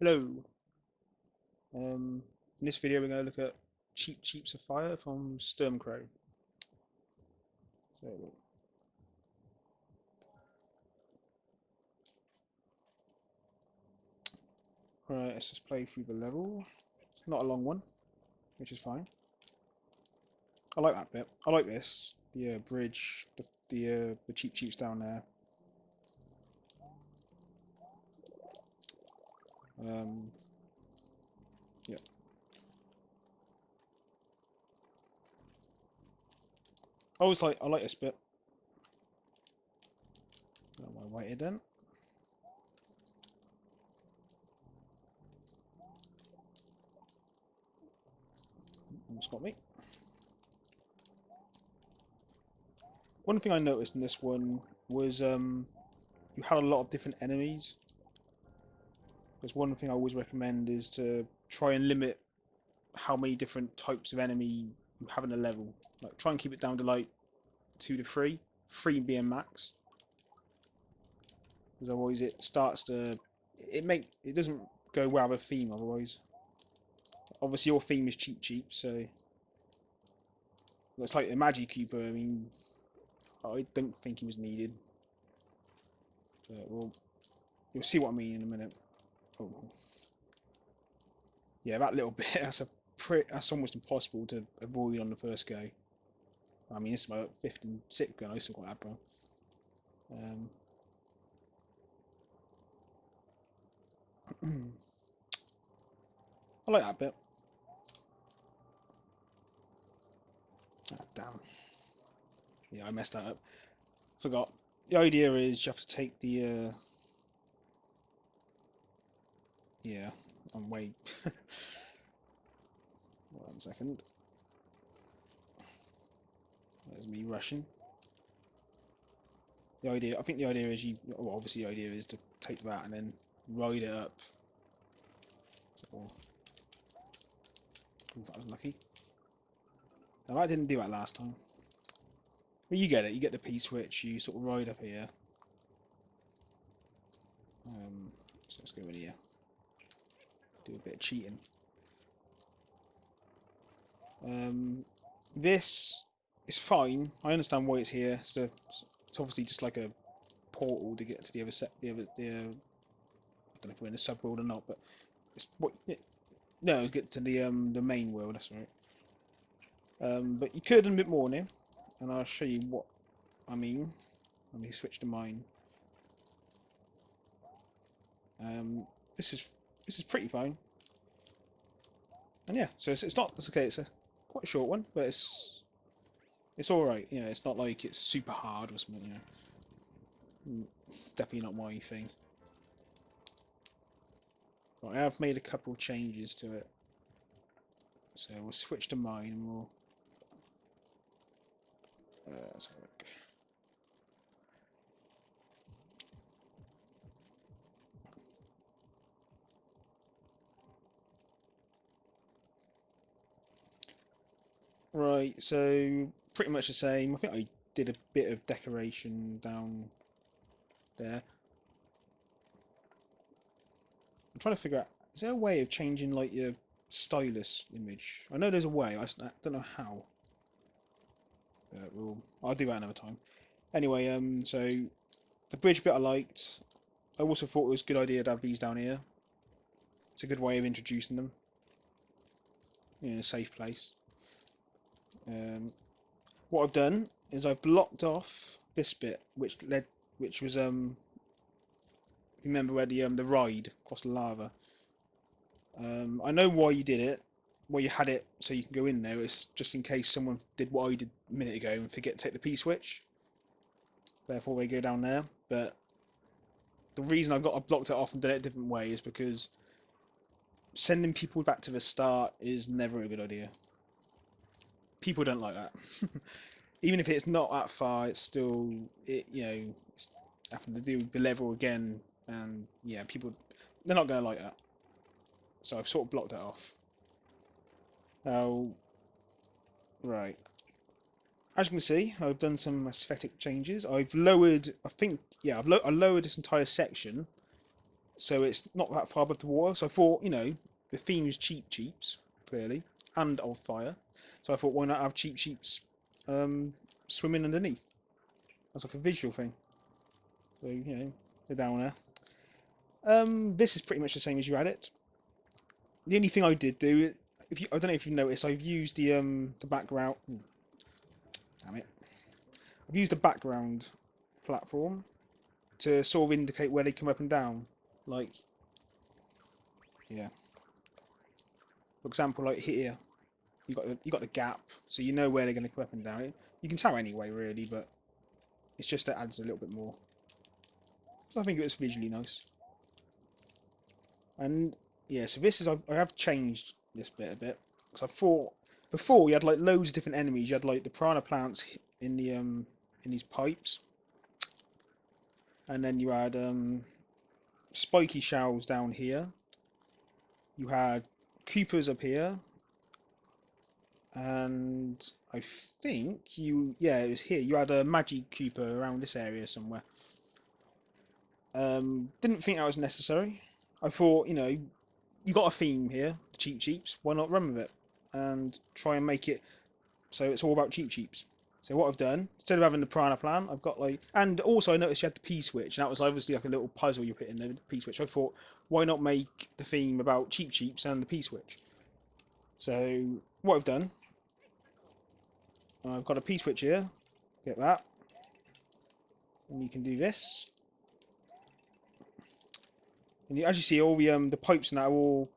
Hello. In this video, we're going to look at Cheep Cheeps of Fire from Sturmcrow. So, right, let's just play through the level. It's not a long one, which is fine. I like that bit. I like this. The bridge, the Cheep Cheeps down there. Yeah. I like this bit. Got my weighted then. Almost got me. One thing I noticed in this one was you had a lot of different enemies. Because one thing I always recommend is to try and limit how many different types of enemy you have in a level. Like try and keep it down to like 2 to 3, 3 being max. Because otherwise it starts to it doesn't go well with a theme otherwise. Obviously your theme is Cheep Cheep, so it's like the Magic Cooper. I mean, I don't think he was needed. But you'll see what I mean in a minute. Oh. Yeah, that little bit that's almost impossible to avoid on the first go. I mean, this is my 5th and 6th gun. I still got that, bro. I like that bit. Oh, damn. Yeah, I messed that up. Forgot. The idea is you have to take the yeah, I'm way 1 second. There's me rushing. I think the idea is well, obviously the idea is to take that and then ride it up. So, I was lucky. Now I didn't do that last time. But you get it. You get the P switch. You sort of ride up here. So let's go in here. Do a bit of cheating. This is fine. I understand why it's here. It's obviously just like a portal to get to the other set. I don't know if we're in the sub world or not, but it's what. No, get to the main world. That's right. But you could have done a bit more now, and I'll show you what I mean. Let me switch to mine. Um, this is pretty fine. And yeah, so it's not. It's okay. It's a quite a short one, but it's all right. You know, it's not like it's super hard or something. You know, definitely not my thing. Right, I have made a couple changes to it, so we'll switch to mine and we'll. Let's have a look. Right, so pretty much the same. I think I did a bit of decoration down there. I'm trying to figure out, is there a way of changing like your stylus image? I know there's a way, I don't know how. I'll do that another time. Anyway, so the bridge bit I liked. I also thought it was a good idea to have these down here. It's a good way of introducing them in a safe place. What I've done is I've blocked off this bit, which was remember where the ride across the lava. I know why you did it, why you had it so you can go in there. It's just in case someone did what I did a minute ago and forget to take the P switch. Therefore, they go down there. But the reason I've blocked it off and done it a different way is because sending people back to the start is never a good idea. People don't like that. Even if it's not that far, it's still it's having to do the level again, and yeah, people they're not going to like that. So I've sort of blocked it off. Now, right. As you can see, I've done some aesthetic changes. I've lowered, I think, yeah, I lowered this entire section so it's not that far above the water. So I thought, the theme is Cheep Cheeps, clearly, and of fire. So I thought, why not have Cheep Cheeps swimming underneath? That's like a visual thing. So, they're down there. This is pretty much the same as you had it. The only thing I did do, I don't know if you noticed, I've used the background. Damn it! I've used the background platform to sort of indicate where they come up and down. Like, yeah. For example, like here, you got the gap, so you know where they're going to come up and down. You can tell anyway, really, but it's just that adds a little bit more. So I think it was visually nice. And yeah, so this is I have changed this bit a bit because I thought before you had like loads of different enemies. You had like the piranha plants in the in these pipes, and then you had spiky shells down here. You had creepers up here, and I think it was here. You had a magic creeper around this area somewhere. Didn't think that was necessary. I thought, you got a theme here, the Cheep Cheeps. Why not run with it and try and make it so it's all about Cheep Cheeps? So what I've done, instead of having the piranha plant, I've got like, and also I noticed you had the P switch, and that was obviously like a little puzzle you put in there, the P switch. I thought, why not make the theme about Cheep Cheeps and the P switch? So what I've done, I've got a P switch here. Get that, and you can do this. And as you see, all the pipes now are all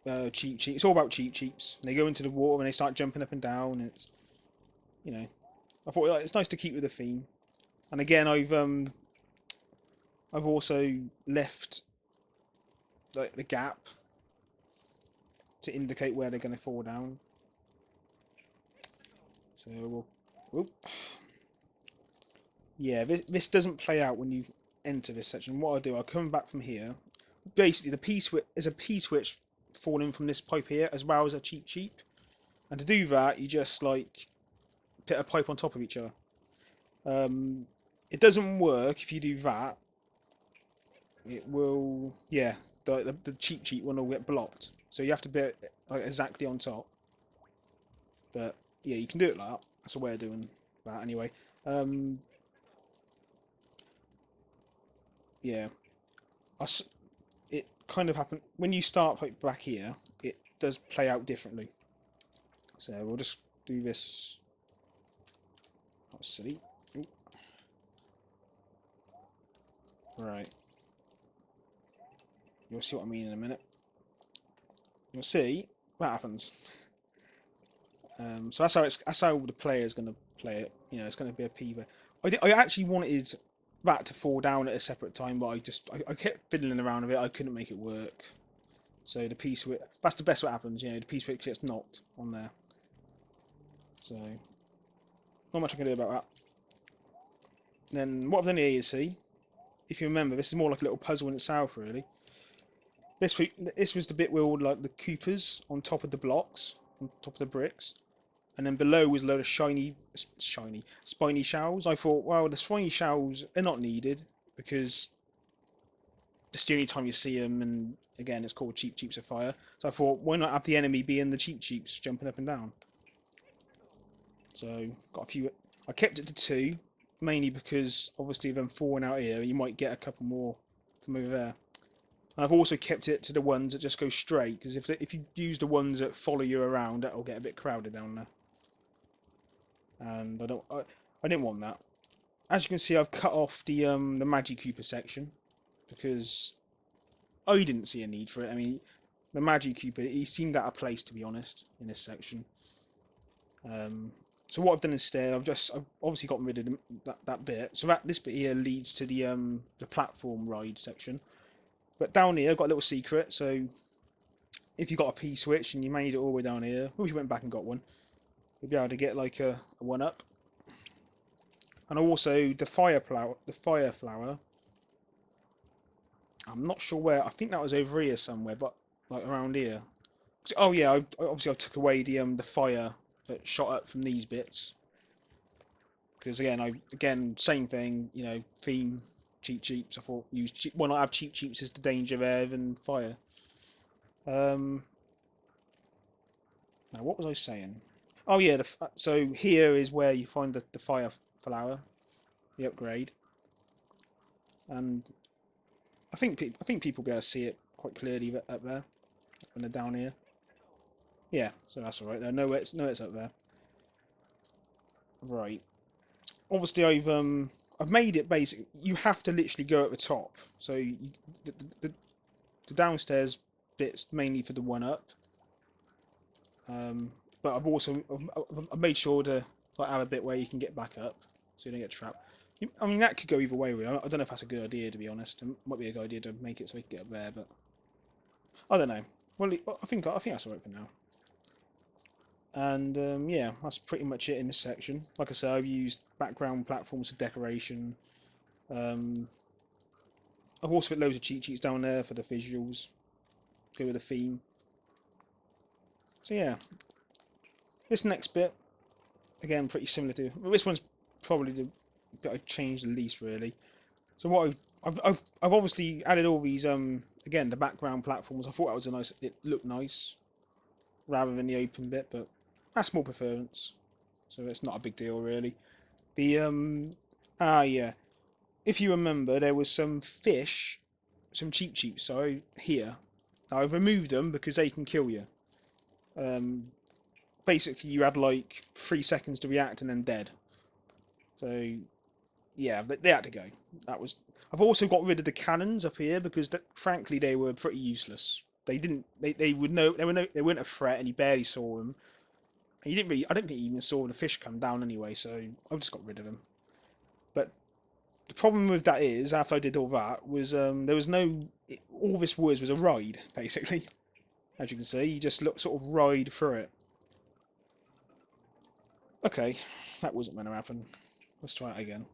Cheep Cheeps. It's all about Cheep Cheeps. And they go into the water and they start jumping up and down. And it's, I thought it's nice to keep with the theme. And again, I've also left like the gap to indicate where they're going to fall down. So yeah, this doesn't play out when you enter this section. What I'll do, I'll come back from here. Basically, the P switch is a P switch falling from this pipe here, as well as a Cheep Cheep. And to do that, you just like put a pipe on top of each other. It doesn't work if you do that. It will, yeah, the Cheep Cheep one will get blocked. So you have to be like exactly on top. But yeah, you can do it like that. That's a way of doing that anyway. Yeah, it kind of happened when you start like back here. It does play out differently. So we'll just do this. Oh, silly. Ooh. Right. You'll see what I mean in a minute. You'll see what happens. So that's how the player is going to play it. It's going to be a PV. I actually wanted that to fall down at a separate time, but I kept fiddling around with it. I couldn't make it work. So the P switch, that's the best what happens. The P switch gets knocked on there. So not much I can do about that. Then what I've done here, you see, if you remember, this is more like a little puzzle in itself, really. This was the bit where all like the Coopers on top of the blocks, on top of the bricks, and then below was a load of spiny shells. I thought, well, the spiny shells are not needed because it's the only time you see them, and again, it's called Cheep Cheeps of Fire. So I thought, why not have the enemy be in the Cheep Cheeps jumping up and down? So got a few. I kept it to 2, mainly because obviously them falling out here, you might get a couple more from over there. And I've also kept it to the ones that just go straight, because if you use the ones that follow you around, that'll get a bit crowded down there. And I didn't want that. As you can see, I've cut off the Magic Cooper section because I didn't see a need for it. I mean, the Magic Cooper, he seemed out of place, to be honest, in this section. So what I've done instead, I've obviously gotten rid of that bit. So this bit here leads to the platform ride section. But down here, I've got a little secret. So if you got a P switch and you made it all the way down here, or if you went back and got one, you'll be able to get like a 1-up. And also the fire flower. I'm not sure where. I think that was over here somewhere, but like around here. Oh yeah, obviously I took away the fire that shot up from these bits because again same thing, theme. Cheep Cheeps. I thought why not have Cheep Cheeps as the danger there than fire. Now what was I saying? Oh yeah, so here is where you find the fire flower, the upgrade, and I think people will be able to see it quite clearly up there when they're down here. Yeah, so that's all right. No, it's up there. Right. Obviously, I've made it basic. You have to literally go at the top. So the downstairs bit's mainly for the one up. But I've made sure to like have a bit where you can get back up, so you don't get trapped. I mean that could go either way. Really. I don't know if that's a good idea to be honest. It might be a good idea to make it so we can get up there, but I don't know. Well, I think that's alright for now. And yeah, that's pretty much it in this section. Like I said, I've used background platforms for decoration. Um, I've also put loads of cheat sheets down there for the visuals. Go with the theme. So yeah, this next bit, again, pretty similar to... Well, this one's probably the bit I've changed the least, really. So what I've obviously added all these, again, the background platforms. I thought that was a nice... It looked nice, rather than the open bit, but that's more preference. So it's not a big deal, really. The, yeah. If you remember, there was some fish, some Cheep Cheeps, so here. Now, I've removed them because they can kill you. Basically, you had like 3 seconds to react and then dead. So, yeah, they had to go. That was. I've also got rid of the cannons up here because, frankly, they were pretty useless. They didn't. They would know. They weren't a threat, and you barely saw them. And you didn't really. I don't think you even saw the fish come down anyway. So I've just got rid of them. But the problem with that is, after I did all that, was there was no. All this was a ride, basically. As you can see, you just sort of ride through it. Okay, that wasn't going to happen. Let's try it again.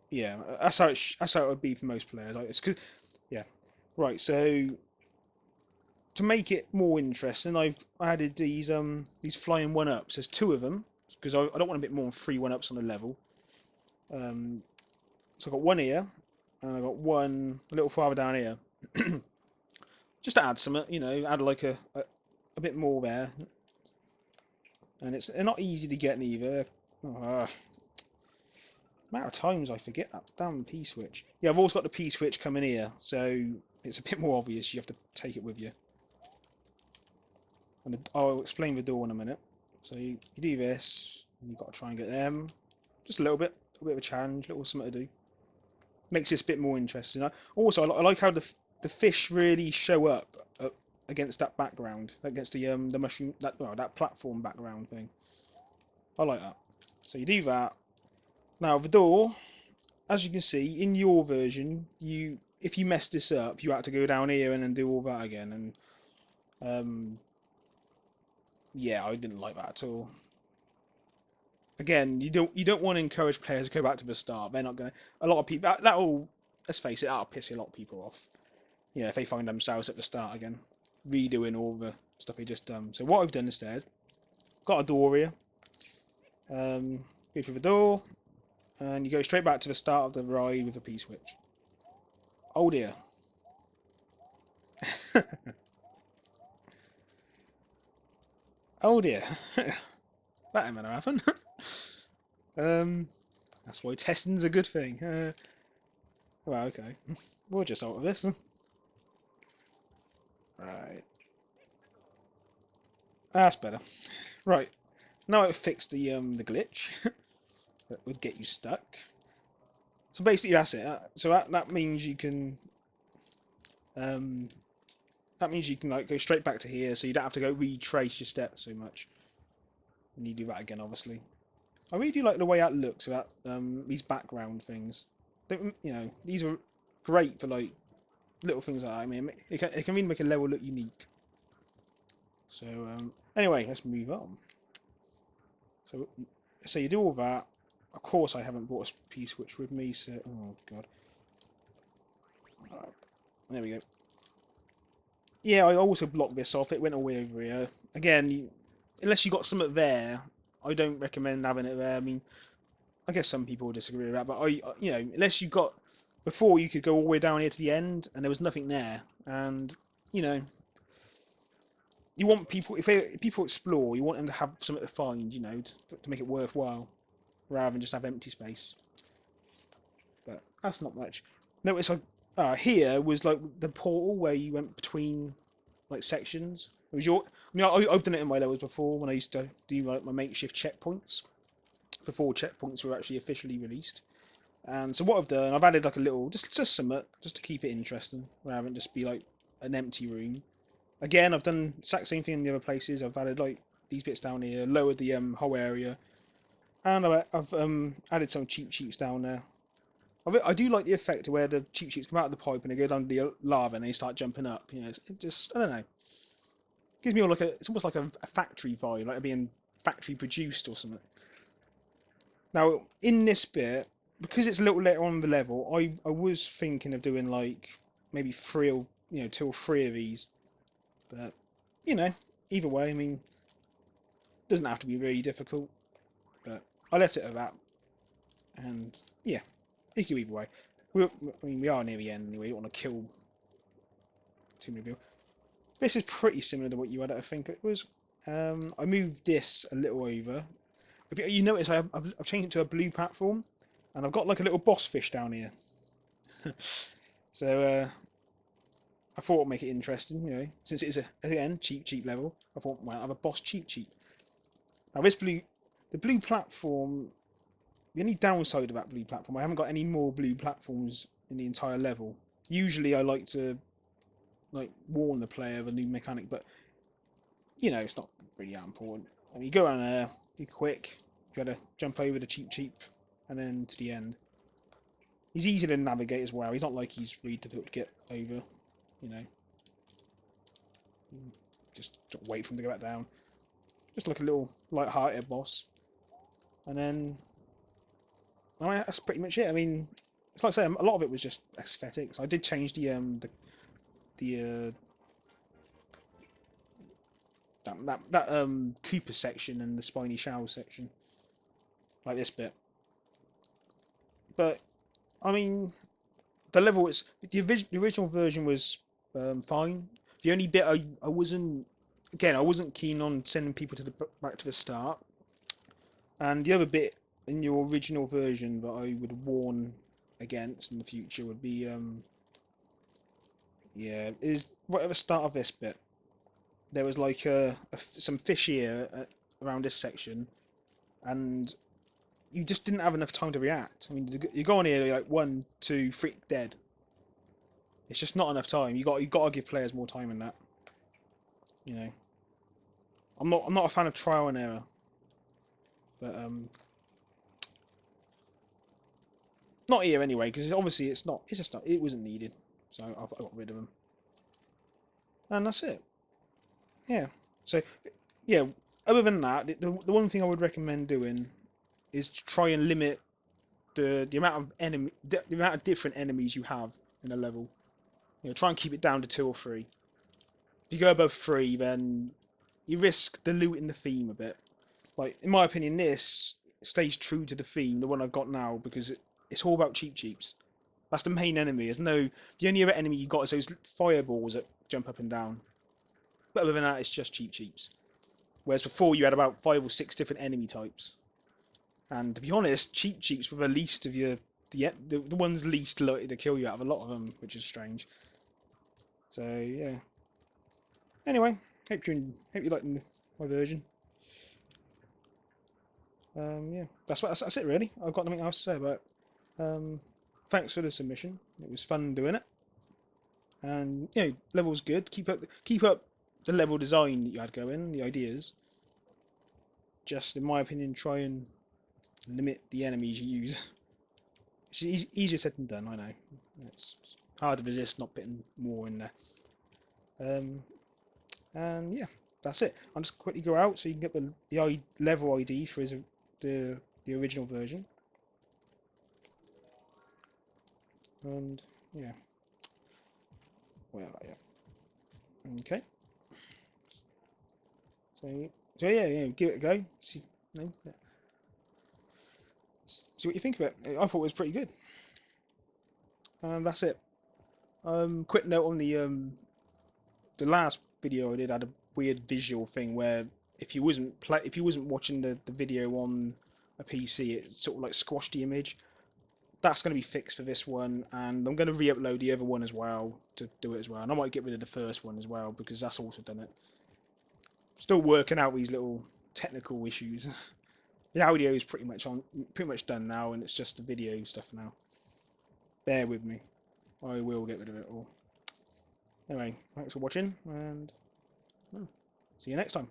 Yeah, that's how it would be for most players. It's cause, yeah, right. So to make it more interesting, I've added these flying one ups. There's 2 of them because I don't want a bit more than 3 one ups on the level. So I've got one here, and I've got one a little farther down here. Just to add some, add like a bit more there. And they're not easy to get either. Oh, amount of times I forget that damn P switch. Yeah, I've also got the P switch coming here, so it's a bit more obvious. You have to take it with you. And I'll explain the door in a minute. So you do this, and you've got to try and get them. Just a bit of a challenge, a little something to do. Makes this a bit more interesting. Also, I like how the fish really show up against that background, against the mushroom, that platform background thing. I like that. So you do that. Now the door, as you can see in your version, if you mess this up, you had to go down here and then do all that again. And yeah, I didn't like that at all. Again, you don't want to encourage players to go back to the start. They're not going to. A lot of people that'll, let's face it, that'll piss a lot of people off. Yeah, if they find themselves at the start again, redoing all the stuff they just done. So what I've done instead, got a door here. Go through the door, and you go straight back to the start of the ride with a P switch. Oh dear. Oh dear. That ain't gonna happen. That's why testing's a good thing. Well, okay. We'll just alter this. Right. That's better. Right. Now I've fixed the glitch that would get you stuck. So basically that's it. So that means you can like go straight back to here, so you don't have to go retrace your steps so much. And you do that again, obviously. I really do like the way that looks about these background things. These are great for like little things like that. I mean, it can really make a level look unique. So anyway, let's move on. So you do all that. Of course, I haven't brought a P switch with me. So oh god. Right, there we go. Yeah, I also blocked this off. It went all the way over here. Again, unless you got something there, I don't recommend having it there. I mean, I guess some people will disagree with that, but you know, unless you got before you could go all the way down here to the end and there was nothing there, and you know, you want people if people explore, you want them to have something to find, you know, to make it worthwhile, rather than just have empty space. But that's not much. Notice here was like the portal where you went between like sections. It was your. I mean, I've done it in my levels before when I used to do like my makeshift checkpoints before checkpoints were actually officially released. And so what I've done, I've added like a little, just some, just to keep it interesting, rather than just be like an empty room. Again, I've done the exact same thing in the other places. I've added like these bits down here, lowered the whole area, and I've added some Cheep Cheeps down there. I do like the effect where the Cheep Cheeps come out of the pipe and they go down the lava and they start jumping up. You know, it just I don't know, gives me all like it's almost like a factory vibe, like being factory produced or something. Now in this bit, because it's a little later on in the level, I was thinking of doing like maybe three or two or three of these, but you know, either way, I mean, it doesn't have to be really difficult. But I left it at that, and yeah, it could be either way. I mean, we are near the end anyway. You don't want to kill too many people. This is pretty similar to what you had, I think it was. I moved this a little over. If you notice, I've changed it to a blue platform, and I've got like a little boss fish down here. So I thought it'd make it interesting, you know, since it is again cheap level. I thought, well, I have a boss cheap. Now the blue platform. The only downside of that blue platform, I haven't got any more blue platforms in the entire level. Usually, I like to warn the player of a new mechanic, but you know, it's not really that important. I mean, you go around there, be quick. You gotta jump over the cheap, and then to the end. He's easy to navigate as well. He's not like he's really difficult to get over. You know, just wait for him to go back down. Just like a little light-hearted boss, and then that's pretty much it. I mean, it's like I say, a lot of it was just aesthetics. I did change the that Cooper section and the spiny shell section, like this bit. But I mean, the level is the original version was fine. The only bit I wasn't again I wasn't keen on sending people to the back to the start, and the other bit in your original version that I would warn against in the future would be yeah is right at the start of this bit. There was like some fish here around this section, and you just didn't have enough time to react. I mean, you go on here like 1, 2, 3 dead. It's just not enough time. You got to give players more time in that. You know, I'm not a fan of trial and error, but not here anyway because obviously it's not. It's just not. It wasn't needed, so I got rid of them, and that's it. Yeah. So yeah. Other than that, the one thing I would recommend doing is to try and limit the amount of the amount of different enemies you have in a level. You know, try and keep it down to 2 or 3. If you go above 3, then you risk diluting the theme a bit. Like in my opinion, this stays true to the theme, the one I've got now, because it's all about Cheep Cheeps. That's the main enemy. The only other enemy you got is those fireballs that jump up and down. But other than that, it's just Cheep Cheeps. Whereas before you had about 5 or 6 different enemy types. And to be honest, Cheep Cheeps were the least of your the ones least likely to kill you out of a lot of them, which is strange. So yeah. Anyway, hope you like my version. Yeah, that's it really. I've got nothing else to say about it. Thanks for the submission. It was fun doing it, and you know, level's good. Keep up the level design that you had going, the ideas. Just in my opinion, try and limit the enemies you use. It's easier said than done. I know. It's hard to resist not putting more in there. Um, and yeah, that's it. I'll just quickly go out so you can get the level ID for the original version. And yeah, where are you? Okay. So yeah, give it a go. See, no, see what you think of it. I thought it was pretty good. That's it. Quick note on the last video I did had a weird visual thing where if you wasn't watching the video on a PC, it sort of like squashed the image. That's going to be fixed for this one, and I'm going to re-upload the other one as well to do it as well. And I might get rid of the first one as well because that's also done it. Still working out these little technical issues. The audio is pretty much done now, and it's just the video stuff now. Bear with me. I will get rid of it all. Anyway, thanks for watching, and see you next time.